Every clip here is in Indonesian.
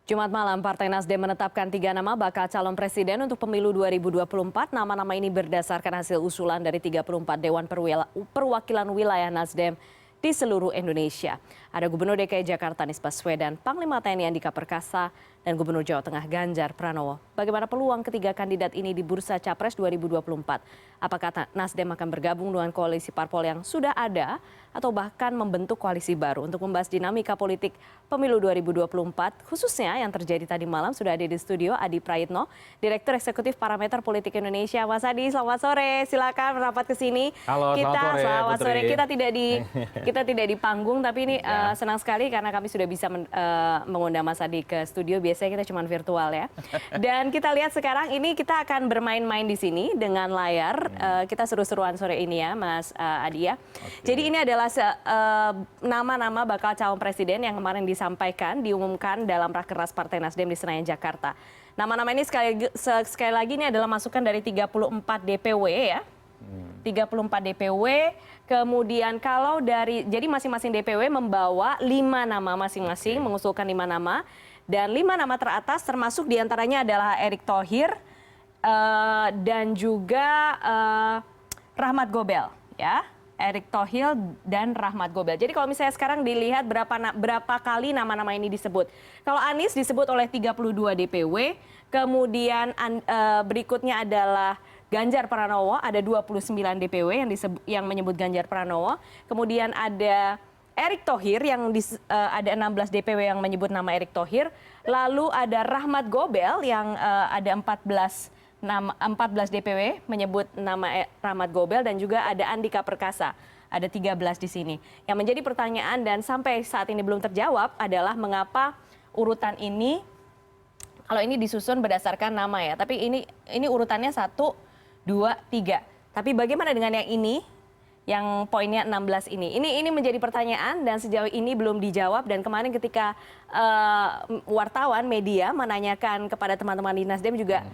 Jumat malam, Partai Nasdem menetapkan 3 nama bakal calon presiden untuk pemilu 2024. Nama-nama ini berdasarkan hasil usulan dari 34 Dewan Perwakilan Wilayah Nasdem di seluruh Indonesia. Ada Gubernur DKI Jakarta Anies Baswedan, Panglima TNI Andika Perkasa, dan Gubernur Jawa Tengah Ganjar Pranowo. Bagaimana peluang ketiga kandidat ini di bursa Capres 2024? Apakah Nasdem akan bergabung dengan koalisi parpol yang sudah ada atau bahkan membentuk koalisi baru? Untuk membahas dinamika politik pemilu 2024, khususnya yang terjadi tadi malam, sudah ada di studio Adi Praitno, Direktur Eksekutif Parameter Politik Indonesia. Mas Adi, selamat sore. Silakan merapat ke sini. Halo, Selamat sore. Kita tidak di panggung, tapi ini senang sekali karena kami sudah bisa mengundang Mas Adi ke studio. Biasanya kita cuma virtual ya. Dan kita lihat sekarang ini kita akan bermain-main di sini dengan layar. Kita seru-seruan sore ini ya, Mas Adi ya. Jadi ini adalah nama-nama bakal calon presiden yang kemarin diumumkan dalam Rakernas Partai Nasdem di Senayan, Jakarta. Nama-nama ini sekali lagi ini adalah masukan dari 34 DPW ya. 34 DPW, kemudian jadi masing-masing DPW membawa 5 nama masing-masing, mengusulkan 5 nama. Dan 5 nama teratas termasuk diantaranya adalah Erick Thohir dan juga Rahmat Gobel ya. Erick Thohir dan Rahmat Gobel. Jadi kalau misalnya sekarang dilihat berapa kali nama-nama ini disebut. Kalau Anies disebut oleh 32 DPW, kemudian berikutnya adalah Ganjar Pranowo, ada 29 DPW yang menyebut Ganjar Pranowo. Kemudian ada Erick Thohir yang ada 16 DPW yang menyebut nama Erick Thohir. Lalu ada Rahmat Gobel yang ada 14 DPW menyebut nama Rahmat Gobel, dan juga ada Andika Perkasa. Ada 13 di sini. Yang menjadi pertanyaan dan sampai saat ini belum terjawab adalah mengapa urutan ini, kalau ini disusun berdasarkan nama ya, tapi ini urutannya 1, 2, 3. Tapi bagaimana dengan yang ini? Yang poinnya 16 ini. Ini menjadi pertanyaan dan sejauh ini belum dijawab, dan kemarin ketika wartawan media menanyakan kepada teman-teman di Nasdem juga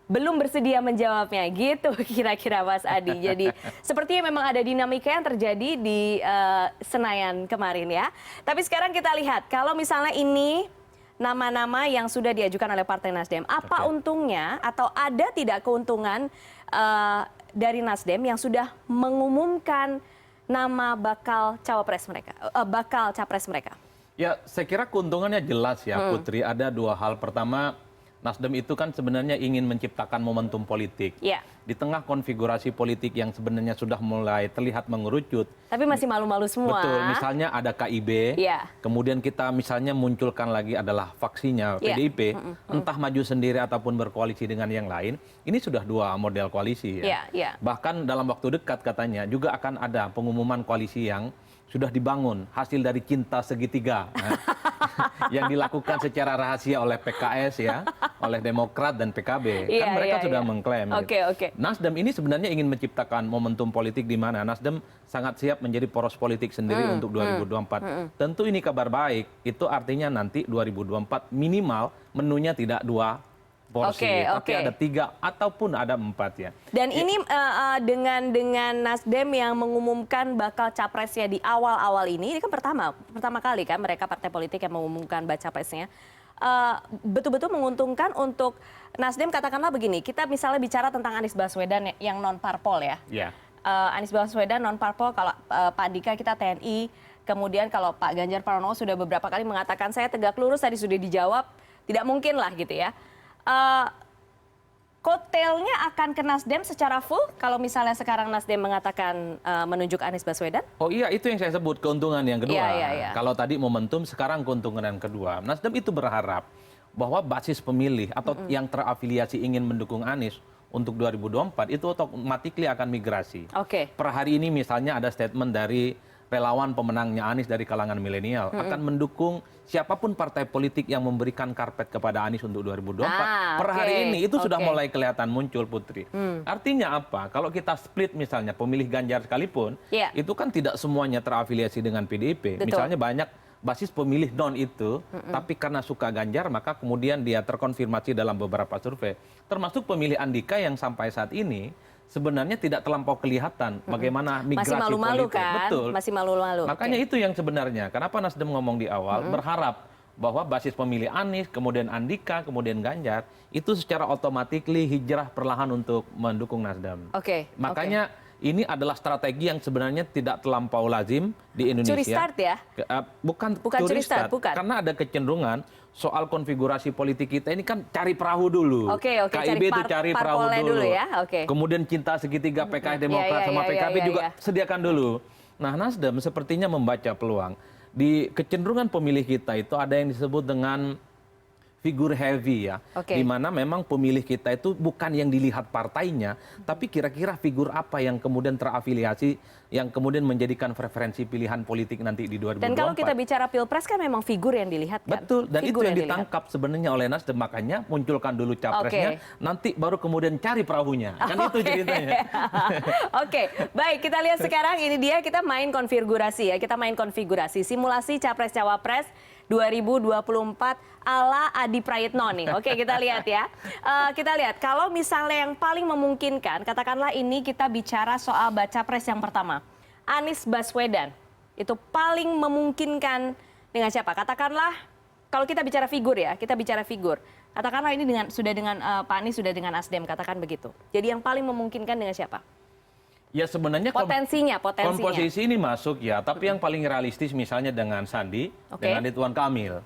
belum bersedia menjawabnya gitu kira-kira Mas Adi. Jadi sepertinya memang ada dinamika yang terjadi di Senayan kemarin ya. Tapi sekarang kita lihat kalau misalnya ini nama-nama yang sudah diajukan oleh Partai Nasdem, apa untungnya atau ada tidak keuntungan dari Nasdem yang sudah mengumumkan nama bakal capres mereka? Ya, saya kira keuntungannya jelas ya, Putri. Ada 2 hal. Pertama, Nasdem itu kan sebenarnya ingin menciptakan momentum politik. Ya. Di tengah konfigurasi politik yang sebenarnya sudah mulai terlihat mengerucut. Tapi masih malu-malu semua. Betul, misalnya ada KIB, kemudian kita misalnya munculkan lagi adalah faksinya PDIP, entah maju sendiri ataupun berkoalisi dengan yang lain, ini sudah 2 model koalisi ya. Bahkan dalam waktu dekat katanya juga akan ada pengumuman koalisi yang sudah dibangun hasil dari cinta segitiga yang dilakukan secara rahasia oleh PKS ya, oleh Demokrat dan PKB. Kan mereka sudah mengklaim. Nasdem ini sebenarnya ingin menciptakan momentum politik di mana Nasdem sangat siap menjadi poros politik sendiri untuk 2024. Tentu ini kabar baik. Itu artinya nanti 2024 minimal menunya tidak 2 porsi, tapi ada 3 ataupun ada 4 ya. Dan ini dengan Nasdem yang mengumumkan bakal capresnya di awal-awal ini kan pertama kali kan mereka partai politik yang mengumumkan baca capresnya. Betul-betul menguntungkan untuk Nasdem. Katakanlah begini, kita misalnya bicara tentang Anies Baswedan yang non parpol ya. Anies Baswedan non parpol, kalau Pak Andika kita TNI, kemudian kalau Pak Ganjar Pranowo sudah beberapa kali mengatakan saya tegak lurus, tadi sudah dijawab tidak mungkin lah gitu ya. Kotelnya akan ke Nasdem secara full kalau misalnya sekarang Nasdem mengatakan menunjuk Anies Baswedan? Oh iya, itu yang saya sebut keuntungan yang kedua. Kalau tadi momentum, sekarang keuntungan yang kedua. Nasdem itu berharap bahwa basis pemilih atau yang terafiliasi ingin mendukung Anies untuk 2024 itu otomatis akan migrasi. Per hari ini misalnya ada statement dari relawan pemenangnya Anies dari kalangan milenial akan mendukung siapapun partai politik yang memberikan karpet kepada Anies untuk 2024. Per hari ini itu sudah mulai kelihatan muncul, Putri. Artinya apa? Kalau kita split misalnya pemilih Ganjar sekalipun, itu kan tidak semuanya terafiliasi dengan PDIP. Misalnya banyak basis pemilih non itu, tapi karena suka Ganjar maka kemudian dia terkonfirmasi dalam beberapa survei. Termasuk pemilih Andika yang sampai saat ini sebenarnya tidak terlampau kelihatan bagaimana migrasi masih malu-malu politik. Kan? Betul. Masih malu-malu. Makanya itu yang sebenarnya. Kenapa Nasdem ngomong di awal berharap bahwa basis pemilih Anies, kemudian Andika, kemudian Ganjar, itu secara otomatis hijrah perlahan untuk mendukung Nasdem. Makanya ini adalah strategi yang sebenarnya tidak terlampau lazim di Indonesia. Curi start ya? Bukan curi start, karena ada kecenderungan soal konfigurasi politik kita ini kan cari perahu dulu. KIB itu cari perahu dulu. Ya? Kemudian cinta segitiga PKS Demokrat sama PKB juga sediakan dulu. Nah, Nasdem sepertinya membaca peluang. Di kecenderungan pemilih kita itu ada yang disebut dengan figur heavy ya, di mana memang pemilih kita itu bukan yang dilihat partainya, tapi kira-kira figur apa yang kemudian terafiliasi, yang kemudian menjadikan preferensi pilihan politik nanti di 2024. Dan kalau kita bicara pilpres kan memang figur yang dilihat kan? Betul, dan figur itu yang ditangkap sebenarnya oleh Nasdem, makanya munculkan dulu capresnya, nanti baru kemudian cari perahunya, kan itu ceritanya. Baik, kita lihat sekarang ini dia, kita main konfigurasi ya, simulasi capres-cawapres 2024 ala Adi Prayitno nih. Kita lihat ya. Kita lihat kalau misalnya yang paling memungkinkan, katakanlah ini kita bicara soal baca pres yang pertama. Anies Baswedan. Itu paling memungkinkan dengan siapa? Katakanlah kalau kita bicara figur ya, Katakanlah ini sudah dengan Pak Anies, sudah dengan Nasdem, katakan begitu. Jadi yang paling memungkinkan dengan siapa? Ya sebenarnya potensinya. Komposisi ini masuk ya, tapi yang paling realistis misalnya dengan Sandi, dengan Ridwan Kamil.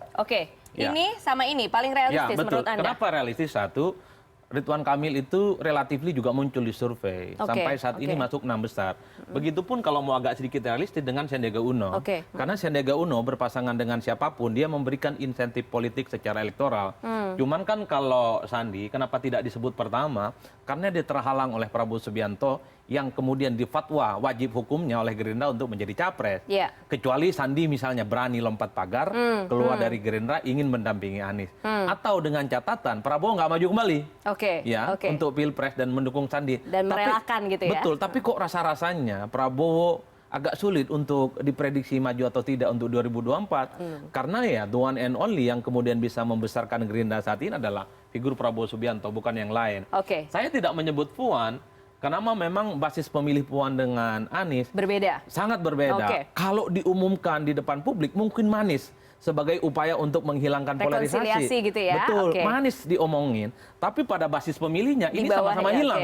Ini sama ini paling realistis menurut Anda? Kenapa realistis? Satu, Ridwan Kamil itu relatif juga muncul di survei. Sampai saat ini masuk 6 besar. Begitupun kalau mau agak sedikit realistis dengan Sandiaga Uno. Karena Sandiaga Uno berpasangan dengan siapapun, dia memberikan insentif politik secara elektoral. Cuman kan kalau Sandi, kenapa tidak disebut pertama? Karena dia terhalang oleh Prabowo Subianto yang kemudian difatwa wajib hukumnya oleh Gerindra untuk menjadi capres. Kecuali Sandi misalnya berani lompat pagar, keluar dari Gerindra ingin mendampingi Anies. Atau dengan catatan Prabowo nggak maju kembali. Untuk Pilpres dan mendukung Sandi. Dan merelakan gitu ya. Betul, tapi kok rasa-rasanya Prabowo agak sulit untuk diprediksi maju atau tidak untuk 2024. Karena ya the one and only yang kemudian bisa membesarkan Gerindra saat ini adalah figur Prabowo Subianto, bukan yang lain. Saya tidak menyebut Puan, karena memang basis pemilih Puan dengan Anies berbeda. Sangat berbeda. Kalau diumumkan di depan publik mungkin manis sebagai upaya untuk menghilangkan polarisasi. Gitu ya? Betul, manis diomongin, tapi pada basis pemilihnya ini sama-sama hilang.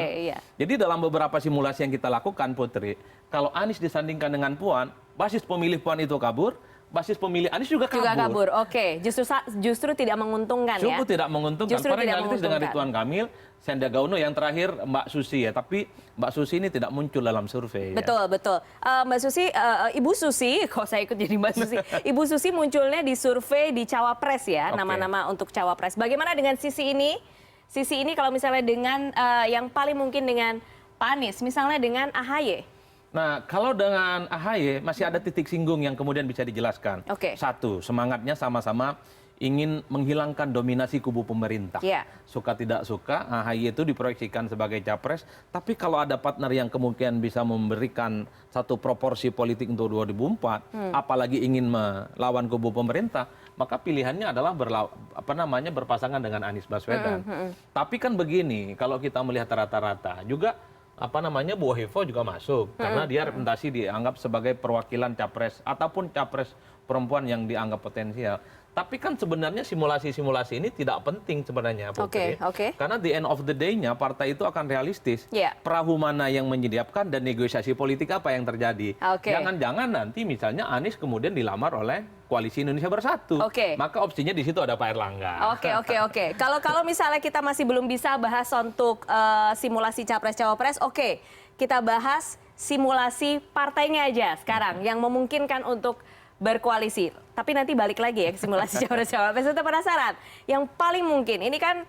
Jadi dalam beberapa simulasi yang kita lakukan, Putri, kalau Anies disandingkan dengan Puan, basis pemilih Puan itu kabur, basis pemilih Anies juga kabur. Justru tidak menguntungkan ya? Tidak menguntungkan. Paling realistis dengan Ridwan Kamil, Sandiaga Uno, yang terakhir Mbak Susi ya. Tapi Mbak Susi ini tidak muncul dalam survei. Betul. Mbak Susi, Ibu Susi, kok saya ikut jadi Mbak Susi. Ibu Susi munculnya di survei di Cawapres ya, nama-nama untuk Cawapres. Bagaimana dengan sisi ini? Sisi ini kalau misalnya dengan yang paling mungkin dengan Pak Anies, misalnya dengan AHY. Nah, kalau dengan AHY masih ada titik singgung yang kemudian bisa dijelaskan. Satu, semangatnya sama-sama ingin menghilangkan dominasi kubu pemerintah. Suka tidak suka, AHY itu diproyeksikan sebagai capres, tapi kalau ada partner yang kemungkinan bisa memberikan satu proporsi politik untuk 2024, apalagi ingin melawan kubu pemerintah, maka pilihannya adalah berpasangan dengan Anies Baswedan. Tapi kan begini, kalau kita melihat rata-rata juga Bu Hevo juga masuk karena dia representasi dianggap sebagai perwakilan capres ataupun capres perempuan yang dianggap potensial. Tapi kan sebenarnya simulasi-simulasi ini tidak penting sebenarnya, Putri. Karena the end of the day-nya partai itu akan realistis. Perahu mana yang menyediakan dan negosiasi politik apa yang terjadi. Jangan-jangan nanti misalnya Anies kemudian dilamar oleh Koalisi Indonesia Bersatu. Maka opsinya di situ ada Pak Erlangga. Kalau misalnya kita masih belum bisa bahas untuk simulasi Capres-Cawapres, kita bahas simulasi partainya aja sekarang yang memungkinkan untuk berkoalisi. Tapi nanti balik lagi ya ke simulasi Capres-Cawapres. Saya penasaran. Yang paling mungkin, ini kan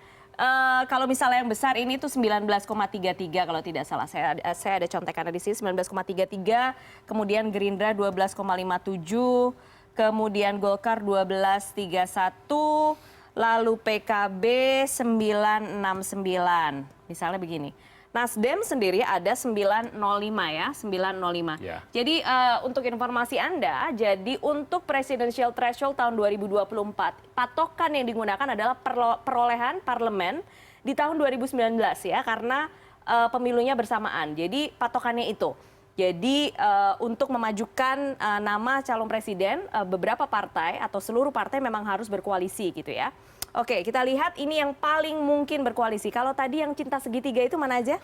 kalau misalnya yang besar ini tuh 19,33 kalau tidak salah. Saya ada contekan di sini, 19,33. Kemudian Gerindra 12,57. Kemudian Golkar 12,31. Lalu PKB 9,69. Misalnya begini. Nasdem sendiri ada 905 ya, 905. Jadi untuk informasi Anda, jadi untuk presidential threshold tahun 2024, patokan yang digunakan adalah perolehan parlemen di tahun 2019 ya, karena pemilunya bersamaan. Jadi patokannya itu. Jadi untuk memajukan nama calon presiden, beberapa partai atau seluruh partai memang harus berkoalisi gitu ya. Oke, kita lihat ini yang paling mungkin berkoalisi. Kalau tadi yang cinta segitiga itu mana aja?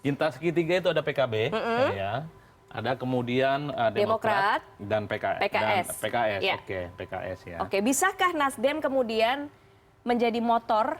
Cinta segitiga itu ada PKB, ya. Ada kemudian Demokrat dan PKS. Ya. Oke, PKS ya. Oke, bisakah Nasdem kemudian menjadi motor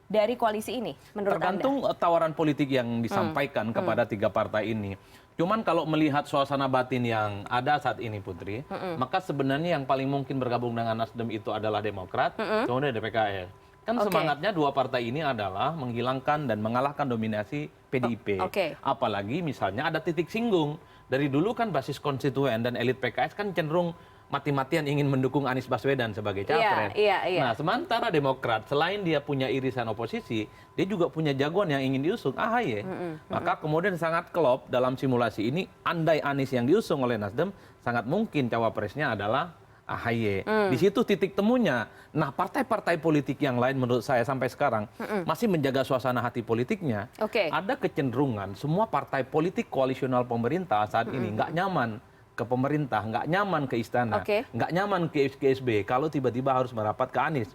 dari koalisi ini menurut Tergantung Anda? tawaran politik yang disampaikan kepada tiga partai ini. Cuman kalau melihat suasana batin yang ada saat ini, Putri, maka sebenarnya yang paling mungkin bergabung dengan Nasdem itu adalah Demokrat, kemudian ada PKS. Kan semangatnya dua partai ini adalah menghilangkan dan mengalahkan dominasi PDIP. Apalagi misalnya ada titik singgung. Dari dulu kan basis konstituen dan elit PKS kan cenderung mati-matian ingin mendukung Anies Baswedan sebagai capres. Nah, sementara Demokrat selain dia punya irisan oposisi, dia juga punya jagoan yang ingin diusung, AHY. Maka kemudian sangat klop dalam simulasi ini, andai Anies yang diusung oleh Nasdem, sangat mungkin cawapresnya adalah AHY. Di situ titik temunya. Nah, partai-partai politik yang lain menurut saya sampai sekarang masih menjaga suasana hati politiknya. Ada kecenderungan semua partai politik koalisional pemerintah saat ini nggak nyaman ke pemerintah, nggak nyaman ke istana, nggak nyaman ke SB kalau tiba-tiba harus merapat ke Anies.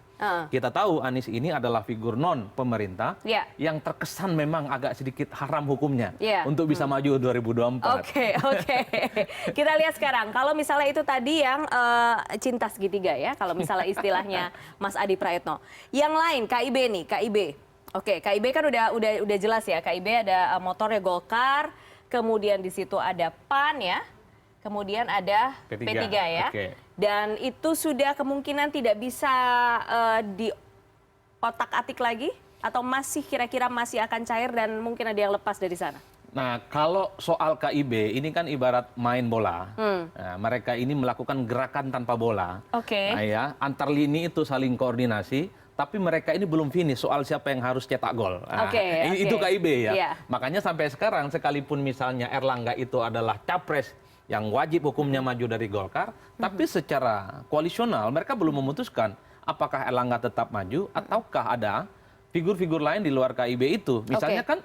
Kita tahu Anies ini adalah figur non pemerintah yang terkesan memang agak sedikit haram hukumnya untuk bisa maju 2024. Oke. Kita lihat sekarang, kalau misalnya itu tadi yang cinta segitiga ya, kalau misalnya istilahnya Mas Adi Praetno. Yang lain, KIB nih, KIB. Oke, KIB kan udah jelas ya, KIB ada motornya Golkar, kemudian di situ ada PAN ya. Kemudian ada P3 ya, dan itu sudah kemungkinan tidak bisa diotak-atik lagi, atau masih kira-kira masih akan cair dan mungkin ada yang lepas dari sana? Nah, kalau soal KIB, ini kan ibarat main bola. Nah, mereka ini melakukan gerakan tanpa bola. Nah, ya, antar lini itu saling koordinasi, tapi mereka ini belum finish soal siapa yang harus cetak gol. Nah, itu KIB ya. Makanya sampai sekarang, sekalipun misalnya Erlangga itu adalah capres yang wajib hukumnya maju dari Golkar, tapi secara koalisional mereka belum memutuskan apakah Erlangga tetap maju ataukah ada figur-figur lain di luar KIB itu. Misalnya kan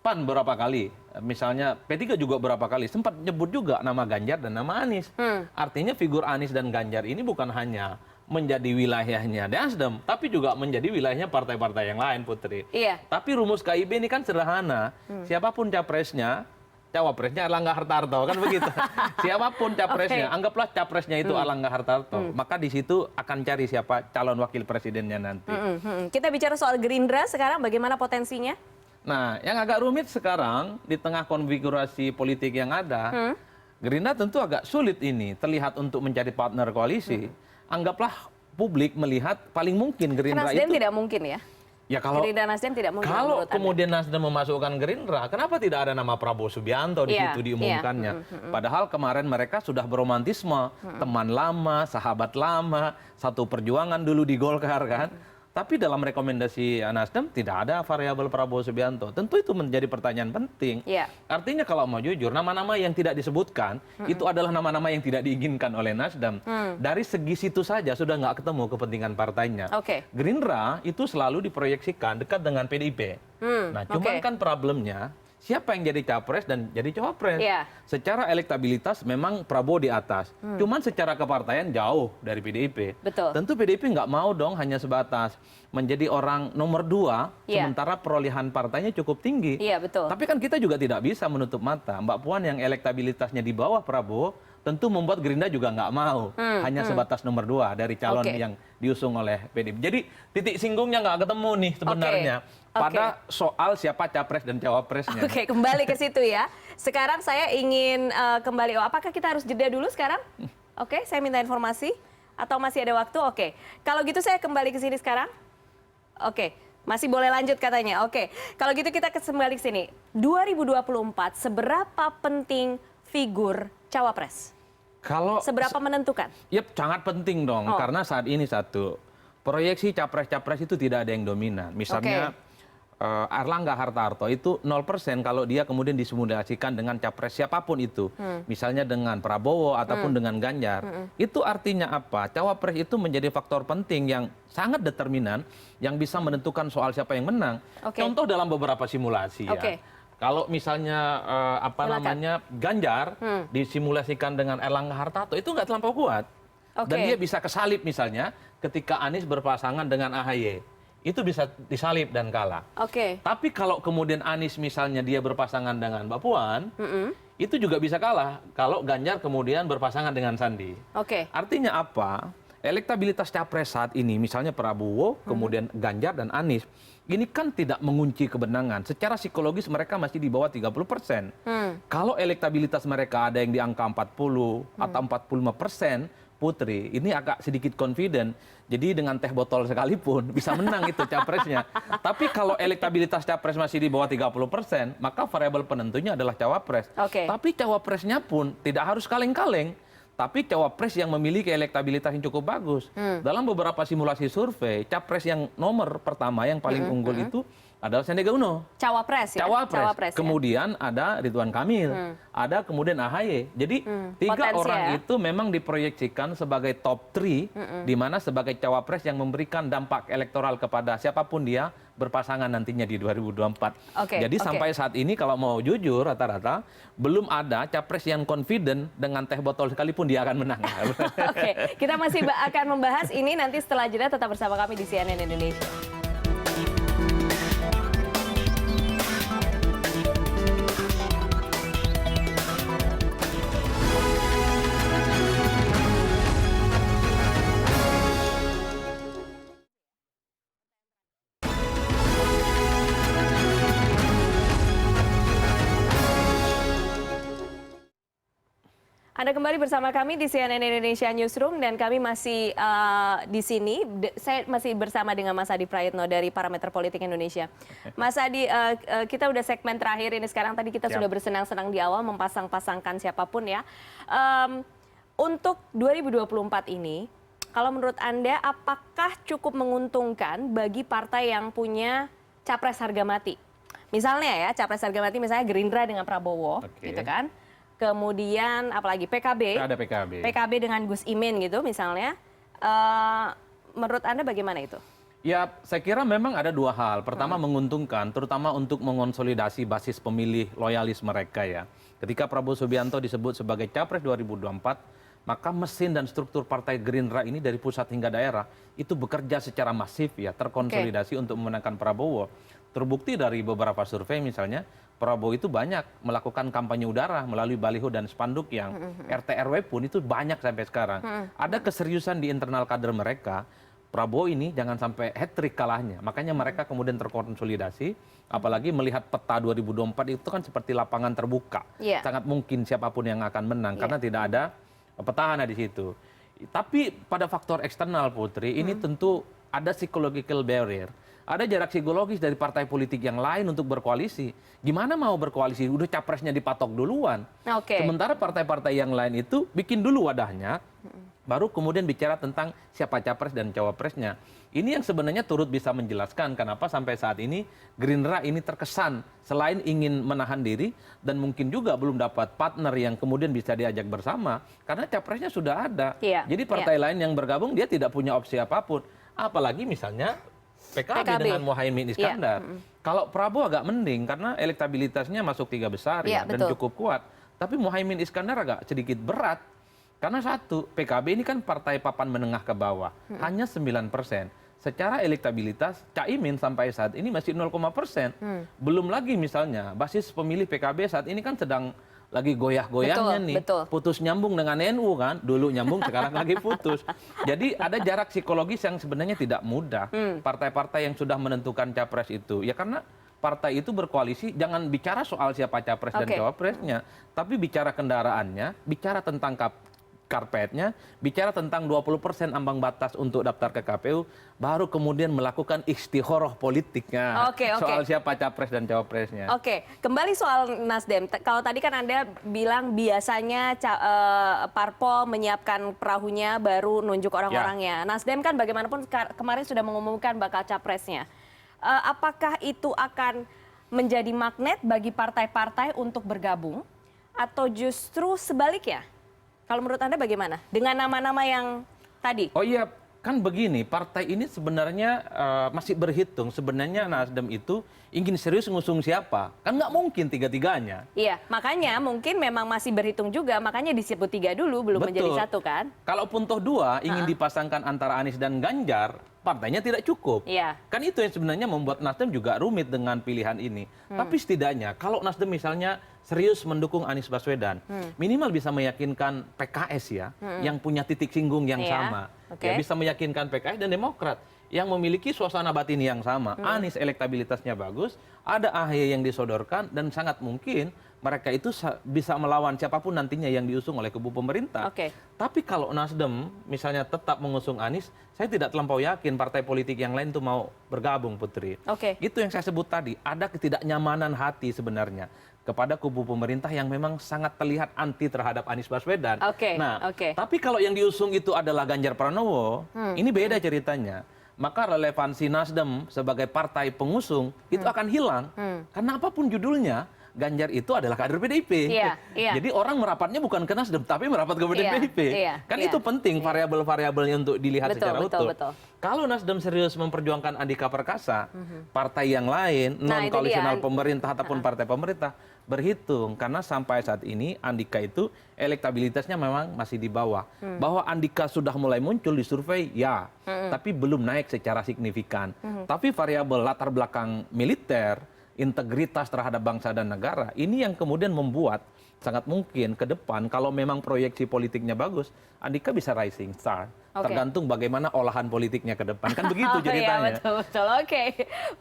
PAN berapa kali, misalnya P3 juga berapa kali, sempat nyebut juga nama Ganjar dan nama Anies. Artinya figur Anies dan Ganjar ini bukan hanya menjadi wilayahnya Nasdem, tapi juga menjadi wilayahnya partai-partai yang lain, Putri. Tapi rumus KIB ini kan sederhana, siapapun capresnya, cawapresnya Erlangga Hartarto, kan begitu. Siapapun capresnya, anggaplah capresnya itu Erlangga Hartarto, maka di situ akan cari siapa calon wakil presidennya nanti. Kita bicara soal Gerindra sekarang, bagaimana potensinya? Nah, yang agak rumit sekarang di tengah konfigurasi politik yang ada, Gerindra tentu agak sulit ini terlihat untuk mencari partner koalisi. Anggaplah publik melihat paling mungkin Gerindra Nasdem itu tidak mungkin ya? Ya Gerindra Nasdem tidak mungkin. Kalau kemudian Nasdem memasukkan Gerindra, kenapa tidak ada nama Prabowo Subianto di situ diumumkannya? Padahal kemarin mereka sudah beromantisme, teman lama, sahabat lama, satu perjuangan dulu di Golkar kan. Tapi dalam rekomendasi Nasdem tidak ada variabel Prabowo Subianto. Tentu itu menjadi pertanyaan penting. Artinya kalau mau jujur, nama-nama yang tidak disebutkan itu adalah nama-nama yang tidak diinginkan oleh Nasdem. Dari segi situ saja sudah nggak ketemu kepentingan partainya. Gerindra itu selalu diproyeksikan dekat dengan PDIP. Nah, cuman kan problemnya siapa yang jadi capres dan jadi cawapres. Secara elektabilitas memang Prabowo di atas. Cuman secara kepartaian jauh dari PDIP. Tentu PDIP nggak mau dong hanya sebatas menjadi orang nomor 2, sementara perolehan partainya cukup tinggi. Tapi kan kita juga tidak bisa menutup mata. Mbak Puan yang elektabilitasnya di bawah Prabowo, tentu membuat Gerindra juga nggak mau hanya sebatas nomor 2 dari calon yang diusung oleh PDIP. Jadi titik singgungnya nggak ketemu nih sebenarnya. Pada soal siapa capres dan cawapresnya. Kembali ke situ ya. Sekarang saya ingin kembali, apakah kita harus jeda dulu sekarang? Saya minta informasi. Atau masih ada waktu? Kalau gitu saya kembali ke sini sekarang. Masih boleh lanjut katanya. Kalau gitu kita kembali ke sini. 2024, seberapa penting figur cawapres? Seberapa menentukan? Sangat penting dong. Karena saat ini satu, proyeksi capres-capres itu tidak ada yang dominan. Misalnya Erlangga Hartarto itu 0% kalau dia kemudian disimulasikan dengan capres siapapun itu. Misalnya dengan Prabowo ataupun dengan Ganjar. Itu artinya apa? Cawapres itu menjadi faktor penting yang sangat determinan yang bisa menentukan soal siapa yang menang. Contoh dalam beberapa simulasi ya. Kalau misalnya namanya Ganjar disimulasikan dengan Erlangga Hartarto itu nggak terlampau kuat. Dan dia bisa kesalip misalnya ketika Anies berpasangan dengan AHY. Itu bisa disalip dan kalah. Tapi kalau kemudian Anies misalnya dia berpasangan dengan Mbak Puan, itu juga bisa kalah kalau Ganjar kemudian berpasangan dengan Sandi. Artinya apa? Elektabilitas capres saat ini, misalnya Prabowo, kemudian Ganjar dan Anies, ini kan tidak mengunci kebenangan. Secara psikologis mereka masih di bawah 30%. Kalau elektabilitas mereka ada yang di angka 40 atau 45%, Putri, ini agak sedikit confident. Jadi dengan teh botol sekalipun bisa menang itu capresnya. Tapi kalau elektabilitas capres masih di bawah 30%, maka variabel penentunya adalah cawapres. Tapi cawapresnya pun tidak harus kaleng-kaleng. Tapi cawapres yang memiliki elektabilitas yang cukup bagus. Dalam beberapa simulasi survei, capres yang nomor pertama yang paling unggul itu adalah Sandiaga Uno. Cawapres ya? Cawapres. Kemudian ada Ridwan Kamil, ada kemudian AHY. Jadi tiga orang itu memang diproyeksikan sebagai top 3, di mana sebagai cawapres yang memberikan dampak elektoral kepada siapapun dia berpasangan nantinya di 2024. Jadi sampai saat ini kalau mau jujur rata-rata belum ada capres yang confident dengan teh botol sekalipun dia akan menang. Kita masih akan membahas ini nanti setelah jeda, tetap bersama kami di CNN Indonesia. Anda kembali bersama kami di CNN Indonesia Newsroom dan kami masih di sini. Saya masih bersama dengan Mas Adi Prayitno dari Parameter Politik Indonesia. Mas Adi, kita udah segmen terakhir ini sekarang. Tadi kita sudah bersenang-senang di awal mempasang-pasangkan siapapun ya. Untuk 2024 ini, kalau menurut Anda apakah cukup menguntungkan bagi partai yang punya capres harga mati? Misalnya ya, capres harga mati misalnya Gerindra dengan Prabowo, gitu kan? Kemudian apalagi PKB, ada PKB. PKB dengan Gus Imin gitu misalnya. Menurut Anda bagaimana itu? Ya, saya kira memang ada dua hal. Pertama menguntungkan, terutama untuk mengonsolidasi basis pemilih loyalis mereka ya. Ketika Prabowo Subianto disebut sebagai capres 2024, maka mesin dan struktur partai Gerindra ini dari pusat hingga daerah itu bekerja secara masif ya, terkonsolidasi untuk memenangkan Prabowo. Terbukti dari beberapa survei misalnya, Prabowo itu banyak melakukan kampanye udara melalui baliho dan spanduk yang RT/RW pun itu banyak sampai sekarang. Ada keseriusan di internal kader mereka. Prabowo ini jangan sampai hat-trick kalahnya. Makanya mereka kemudian terkonsolidasi. Apalagi melihat peta 2024 itu kan seperti lapangan terbuka. Sangat mungkin siapapun yang akan menang karena tidak ada petahana di situ. Tapi pada faktor eksternal Putri, ini tentu ada psychological barrier. Ada jarak psikologis dari partai politik yang lain untuk berkoalisi. Gimana mau berkoalisi? Udah capresnya dipatok duluan. Sementara partai-partai yang lain itu bikin dulu wadahnya, baru kemudian bicara tentang siapa capres dan cawapresnya. Ini yang sebenarnya turut bisa menjelaskan kenapa sampai saat ini Gerindra ini terkesan selain ingin menahan diri dan mungkin juga belum dapat partner yang kemudian bisa diajak bersama karena capresnya sudah ada. Jadi partai lain yang bergabung dia tidak punya opsi apapun. Apalagi misalnya PKB dengan Muhaimin Iskandar. Kalau Prabowo agak mending karena elektabilitasnya masuk 3 besar dan cukup kuat. Tapi Muhaimin Iskandar agak sedikit berat. Karena satu, PKB ini kan partai papan menengah ke bawah. Hanya 9%. Secara elektabilitas, Caimin sampai saat ini masih 0,%. Belum lagi misalnya, basis pemilih PKB saat ini kan sedang lagi goyah-goyahnya nih. Putus nyambung dengan NU kan. Dulu nyambung, sekarang lagi putus. Jadi ada jarak psikologis yang sebenarnya tidak mudah. Partai-partai yang sudah menentukan capres itu. Ya karena partai itu berkoalisi, jangan bicara soal siapa capres dan cawapresnya. Tapi bicara kendaraannya, bicara tentang karpetnya, bicara tentang 20% ambang batas untuk daftar ke KPU, baru kemudian melakukan istikharah politiknya soal siapa capres dan cawapresnya. Kembali soal Nasdem. Kalau tadi kan Anda bilang biasanya parpol menyiapkan perahunya baru nunjuk orang-orangnya. Nasdem kan bagaimanapun kemarin sudah mengumumkan bakal capresnya. Apakah itu akan menjadi magnet bagi partai-partai untuk bergabung atau justru sebaliknya? Kalau menurut Anda bagaimana? Dengan nama-nama yang tadi? Oh iya, Kan begini, partai ini sebenarnya masih berhitung. Sebenarnya Nasdem itu ingin serius ngusung siapa? Kan nggak mungkin tiga-tiganya. Iya, makanya mungkin memang masih berhitung juga, makanya disebut 3 dulu, belum menjadi 1 kan? Kalaupun toh 2 ingin dipasangkan antara Anies dan Ganjar, partainya tidak cukup. Iya. Kan itu yang sebenarnya membuat Nasdem juga rumit dengan pilihan ini. Tapi setidaknya kalau Nasdem misalnya serius mendukung Anies Baswedan, minimal bisa meyakinkan PKS ya, yang punya titik singgung yang sama. Oke. Ya, bisa meyakinkan PKS dan Demokrat yang memiliki suasana batin yang sama. Anies elektabilitasnya bagus, ada AHY yang disodorkan, dan sangat mungkin mereka itu bisa melawan siapapun nantinya yang diusung oleh kubu pemerintah. Oke. Tapi kalau Nasdem misalnya tetap mengusung Anies, saya tidak terlampau yakin partai politik yang lain itu mau bergabung, Putri. Oke. Itu yang saya sebut tadi, ada ketidaknyamanan hati sebenarnya kepada kubu pemerintah yang memang sangat terlihat anti terhadap Anies Baswedan. Oke, Nah, oke. tapi kalau yang diusung itu adalah Ganjar Pranowo, ini beda ceritanya. Maka relevansi Nasdem sebagai partai pengusung itu akan hilang. Karena apapun judulnya, Ganjar itu adalah kader PDIP. Iya, iya. Jadi orang merapatnya bukan ke Nasdem, tapi merapat ke PDIP. Kan itu penting variabel-variabelnya untuk dilihat secara utuh. Betul. Kalau Nasdem serius memperjuangkan Andika Perkasa, partai yang lain, Nah, itu non-koalisional dia. pemerintah ataupun partai pemerintah, berhitung. Karena sampai saat ini Andika itu elektabilitasnya memang masih di bawah. Bahwa Andika sudah mulai muncul di survei, ya. Tapi belum naik secara signifikan. Tapi variabel latar belakang militer, integritas terhadap bangsa dan negara, ini yang kemudian membuat sangat mungkin ke depan kalau memang proyeksi politiknya bagus, Andika bisa rising star. Oke. Tergantung bagaimana olahan politiknya ke depan. Kan begitu Iya, ceritanya. betul. Oke,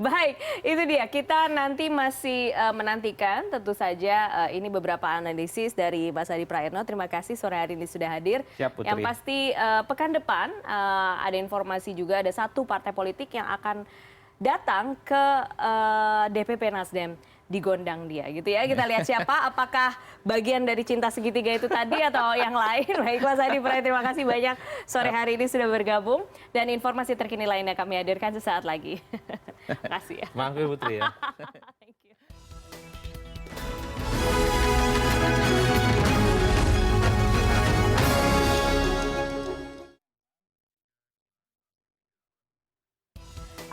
baik. Itu dia. Kita nanti masih menantikan tentu saja ini beberapa analisis dari Mas Adi Praetno. Terima kasih sore hari ini sudah hadir. Siap, Putri. Yang pasti pekan depan ada informasi juga, ada 1 partai politik yang akan datang ke DPP Nasdem di gondang dia gitu ya. Kita lihat siapa, apakah bagian dari cinta segitiga itu tadi atau yang lain. Baik, Mas Adi Praetno, terima kasih banyak sore hari ini sudah bergabung, dan informasi terkini lainnya kami hadirkan sesaat lagi. Terima kasih ya. Makasih Putri ya. Thank you.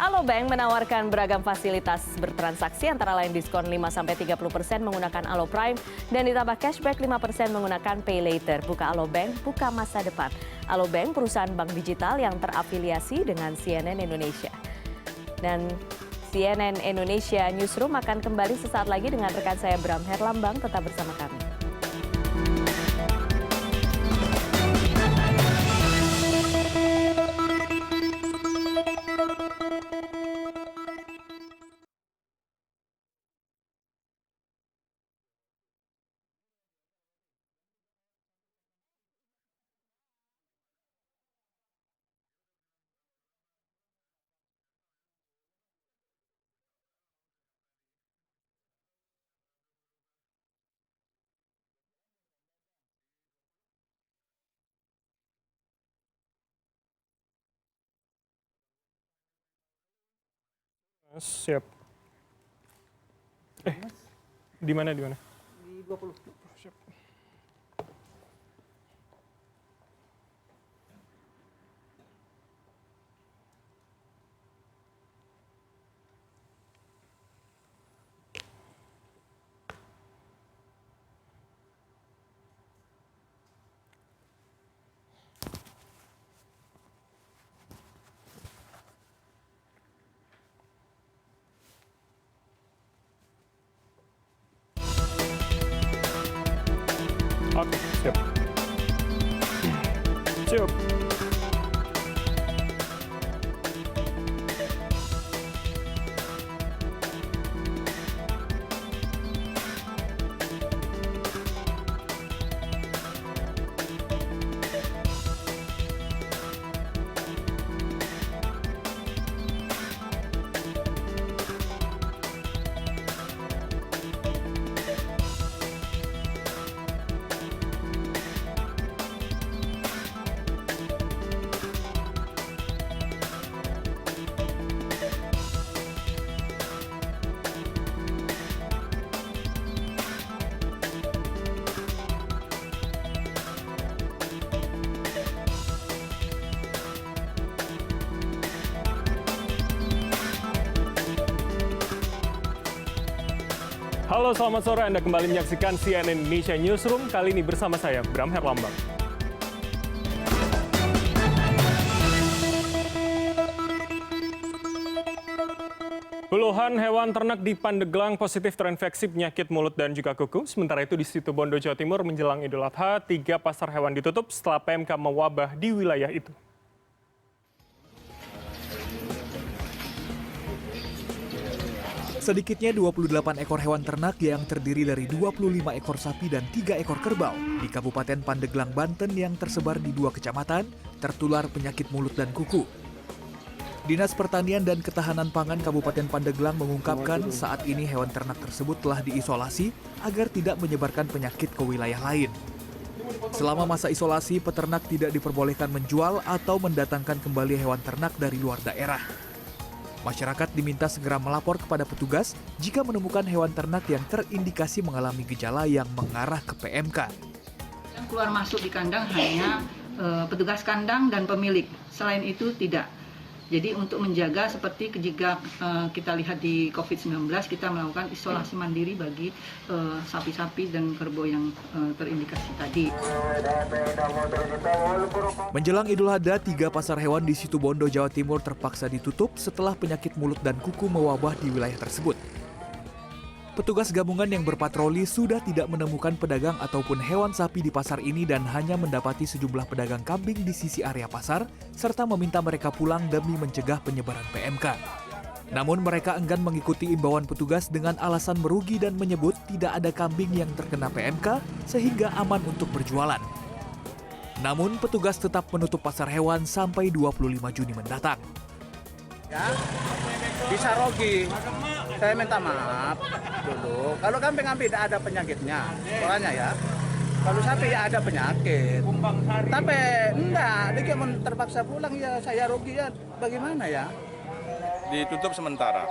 Alobank menawarkan beragam fasilitas bertransaksi antara lain diskon 5-30% menggunakan Alo Prime dan ditambah cashback 5% menggunakan Pay Later. Buka Alobank, buka masa depan. Alobank perusahaan bank digital yang terafiliasi dengan CNN Indonesia. Dan CNN Indonesia Newsroom akan kembali sesaat lagi dengan rekan saya Bram Herlambang. Tetap bersama kami. Siap. Di mana? Di 20. Siap. Halo, selamat sore. Anda kembali menyaksikan CNN Indonesia Newsroom. Kali ini bersama saya, Bram Herlambang. Puluhan hewan ternak di Pandeglang positif terinfeksi penyakit mulut dan juga kuku. Sementara itu di Situbondo, Jawa Timur menjelang Idul Adha, 3 pasar hewan ditutup setelah PMK mewabah di wilayah itu. Sedikitnya 28 ekor hewan ternak yang terdiri dari 25 ekor sapi dan 3 ekor kerbau di Kabupaten Pandeglang, Banten yang tersebar di 2 kecamatan tertular penyakit mulut dan kuku. Dinas Pertanian dan Ketahanan Pangan Kabupaten Pandeglang mengungkapkan saat ini hewan ternak tersebut telah diisolasi agar tidak menyebarkan penyakit ke wilayah lain. Selama masa isolasi, peternak tidak diperbolehkan menjual atau mendatangkan kembali hewan ternak dari luar daerah. Masyarakat diminta segera melapor kepada petugas jika menemukan hewan ternak yang terindikasi mengalami gejala yang mengarah ke PMK. Yang keluar masuk di kandang hanya petugas kandang dan pemilik. Selain itu tidak. Jadi untuk menjaga seperti jika kita lihat di COVID-19, kita melakukan isolasi mandiri bagi sapi-sapi dan kerbau yang terindikasi tadi. Menjelang Idul Adha, 3 pasar hewan di Situbondo, Jawa Timur terpaksa ditutup setelah penyakit mulut dan kuku mewabah di wilayah tersebut. Petugas gabungan yang berpatroli sudah tidak menemukan pedagang ataupun hewan sapi di pasar ini dan hanya mendapati sejumlah pedagang kambing di sisi area pasar, serta meminta mereka pulang demi mencegah penyebaran PMK. Namun mereka enggan mengikuti imbauan petugas dengan alasan merugi dan menyebut tidak ada kambing yang terkena PMK sehingga aman untuk berjualan. Namun petugas tetap menutup pasar hewan sampai 25 Juni mendatang. Ya, bisa rugi. Saya minta maaf dulu. Kalau kambing tidak ada penyakitnya, soalnya ya. Kalau sapi ya ada penyakit. Tapi enggak, dia terpaksa pulang ya saya rugi ya. Bagaimana ya? Ditutup sementara.